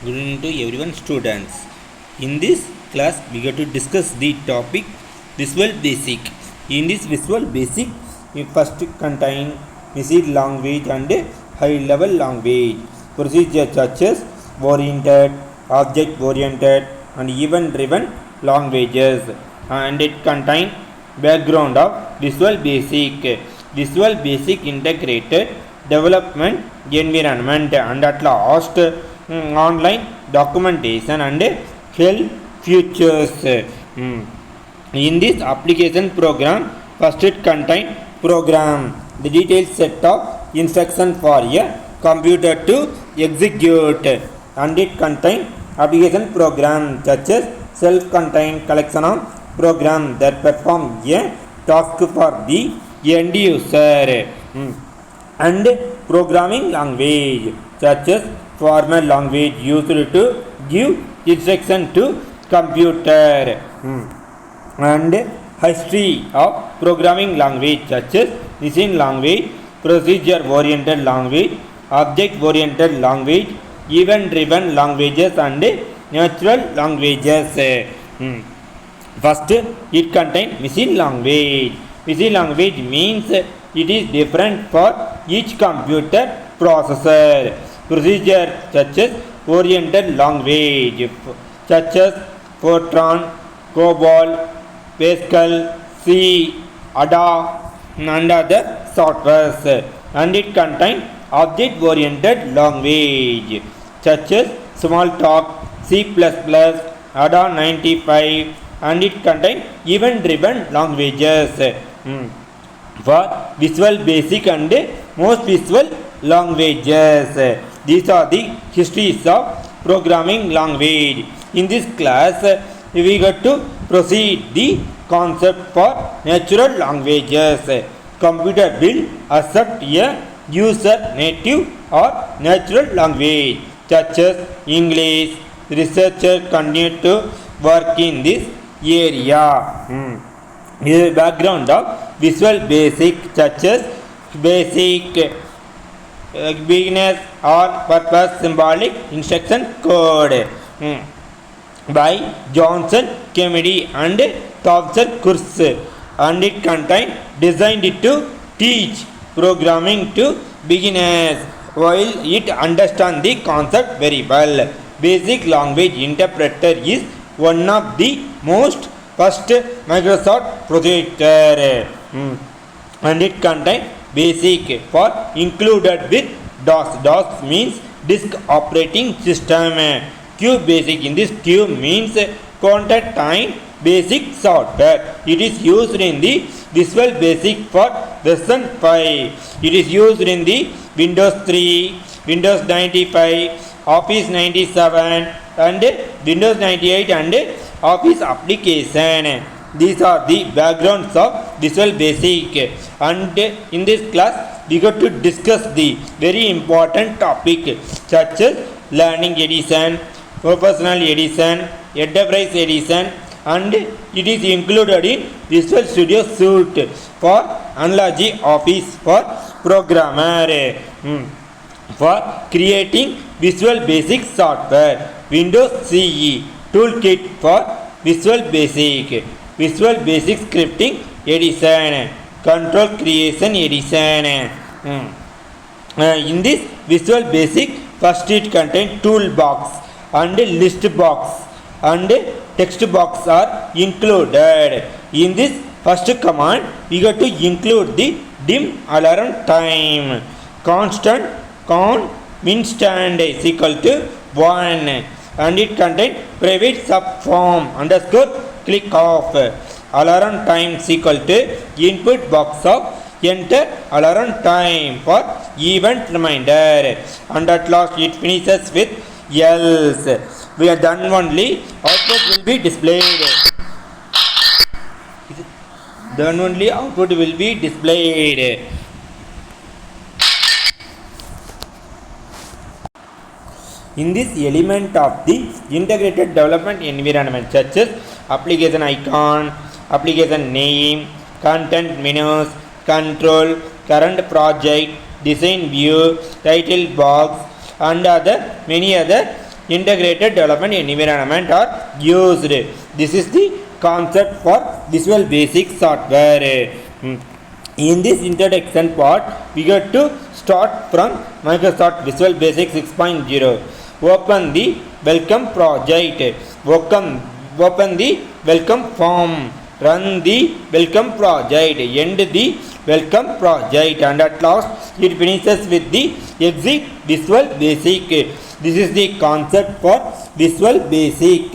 Good evening to everyone, students. In this class, we get to discuss the topic Visual Basic. In this Visual Basic, we first contain machine language and high-level language. Procedure such as oriented, object-oriented, and event-driven languages. And it contains background of Visual Basic. Visual Basic integrated development environment, and at last online documentation and help features. In this application program, first it contain program, the detailed set of instructions for a computer to execute, and it contain application program such as self-contained collection of program that perform a task for the end user, and programming language such as formal language used to give instruction to computer, and history of programming language such as machine language, procedure oriented language, object oriented language, event driven languages, and natural languages. First, it contains machine language. Machine language means it is different for each computer processor. Procedure such as oriented language such as Fortran, COBOL, Pascal, C, Ada, and other softwares, and it contains object oriented language such as Smalltalk, C++, Ada 95, and it contains event driven languages for Visual Basic and most visual languages. These are the histories of programming language. In this class, we got to proceed the concept for natural languages. Computer will accept a user native or natural language such as English. Researchers continue to work in this area. The background of Visual Basic such as basic, beginners or purpose symbolic instruction code by Johnson, Kennedy, and Thompson Kurz, and it contains designed to teach programming to beginners while it understands the concept very well. Basic language interpreter is one of the most first Microsoft projector, and it contains basic for included with DOS. DOS means disk operating system. QBasic, in this Q means content time basic software. It is used in the Visual Basic for version 5. It is used in the Windows 3, Windows 95, Office 97, and Windows 98 and Office application. These are the backgrounds of Visual Basic, and in this class we got to discuss the very important topic such as Learning Edition, Professional Edition, Enterprise Edition, and it is included in Visual Studio Suite for Analogy Office for programmer for creating Visual Basic software, Windows CE Toolkit for Visual Basic, Visual Basic Scripting Edition, Control Creation Edition. In this Visual Basic, first it contains toolbox and list box and text box are included. In this first command, we got to include the dim alarm time. Constant count min_stand is equal to 1, and it contains private subform underscore click off. Alarm time is equal to input box of enter alarm time for event reminder, and at last it finishes with else. We are done only output will be displayed. Then only output will be displayed. In this element of the integrated development environment such as application icon, application name, content menus, control, current project, design view, title box, and many other integrated development environment are used. This is the concept for Visual Basic software. In this introduction part, we get to start from Microsoft Visual Basic 6.0. Open the welcome project. Open the welcome form. Run the welcome project. End the welcome project. And at last, it finishes with the exit Visual Basic. This is the concept for Visual Basic.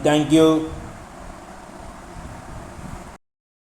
Thank you.